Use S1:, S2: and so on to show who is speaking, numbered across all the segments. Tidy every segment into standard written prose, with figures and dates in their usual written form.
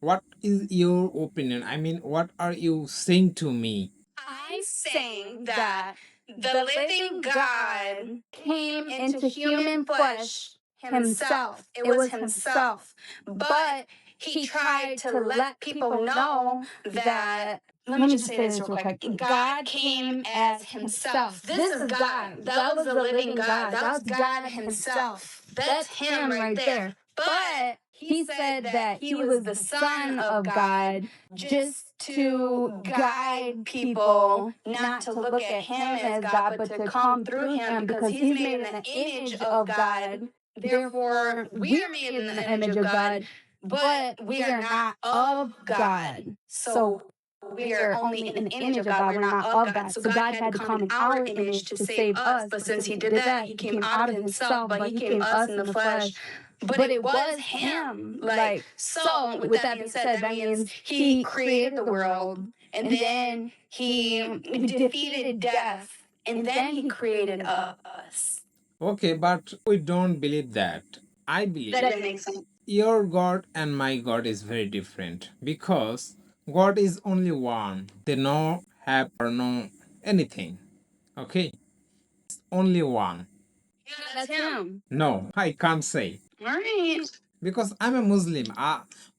S1: What is your opinion? I mean, what are you saying to me?
S2: I'm saying that the living God came into human flesh himself. It was himself. But he tried to let people know that. Let me just say this real quick. God came as himself. This is God. That was the living God. That was God himself. That's him right there. But he said that he was the Son of God just to guide people not to look at him as God, but to come through him because he's made in the image of God. Therefore, we are made in the image of God, but we are not of God. So we are only in the image of God. We're not of God. So God had to come in our image to save us. But since he did that, he came out of himself, but he came us in the flesh. But it was him. So with that being said, that means he created the world, and then he defeated death, and then he created us.
S1: Okay, but we don't believe that. I believe
S2: That didn't make sense.
S1: your God and my God is very different because God is only one. They no have or no anything. Okay, only one.
S2: Yeah, that's him.
S1: No, I can't say
S2: All right.
S1: because I'm a Muslim.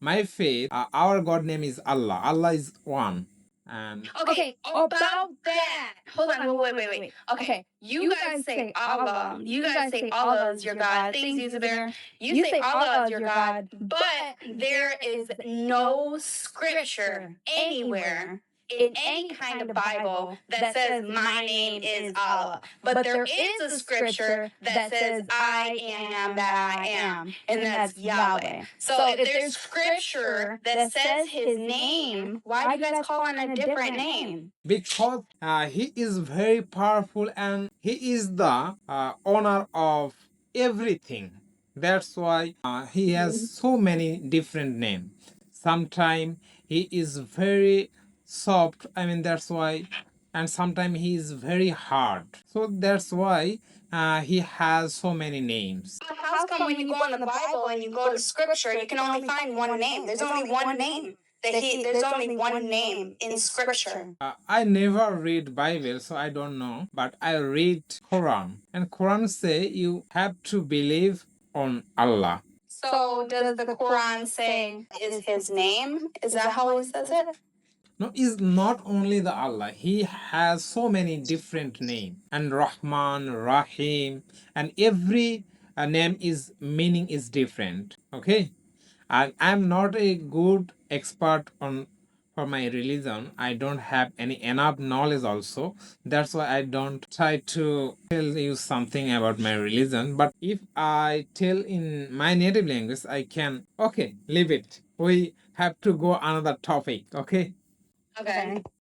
S1: My faith, our God name is Allah. Allah is one. And
S2: Okay, about that. Hold on, wait. Okay, you guys say Allah. You guys say Allah is your God. Thanks, Yuzabear. You say Allah is your God, but there is no scripture anywhere in any kind of Bible that says my name is Allah. But there is a scripture that says I am that I am, and that's Yahweh. So if there's scripture that says his name, why do you guys call on a different name?
S1: because he is very powerful and he is the owner of everything. That's why he has so many different names. Sometimes he is very soft. I mean, that's why. And sometimes he is very hard. So that's why he has so many names.
S2: But how come when you go in the Bible and you go to scripture, you can only find one name? There's only one name. There's only one name in scripture.
S1: I never read Bible, so I don't know. But I read Quran, and Quran say you have to believe on Allah.
S2: So does the Quran say is his name? Is that how it says it?
S1: No, is not only the Allah. He has so many different names, and Rahman, Rahim, and every name is meaning is different. Okay, and I'm not a good expert on for my religion. I don't have any enough knowledge also. That's why I don't try to tell you something about my religion. But if I tell in my native language, I can. Okay, leave it. We have to go another topic. Okay.
S2: Okay.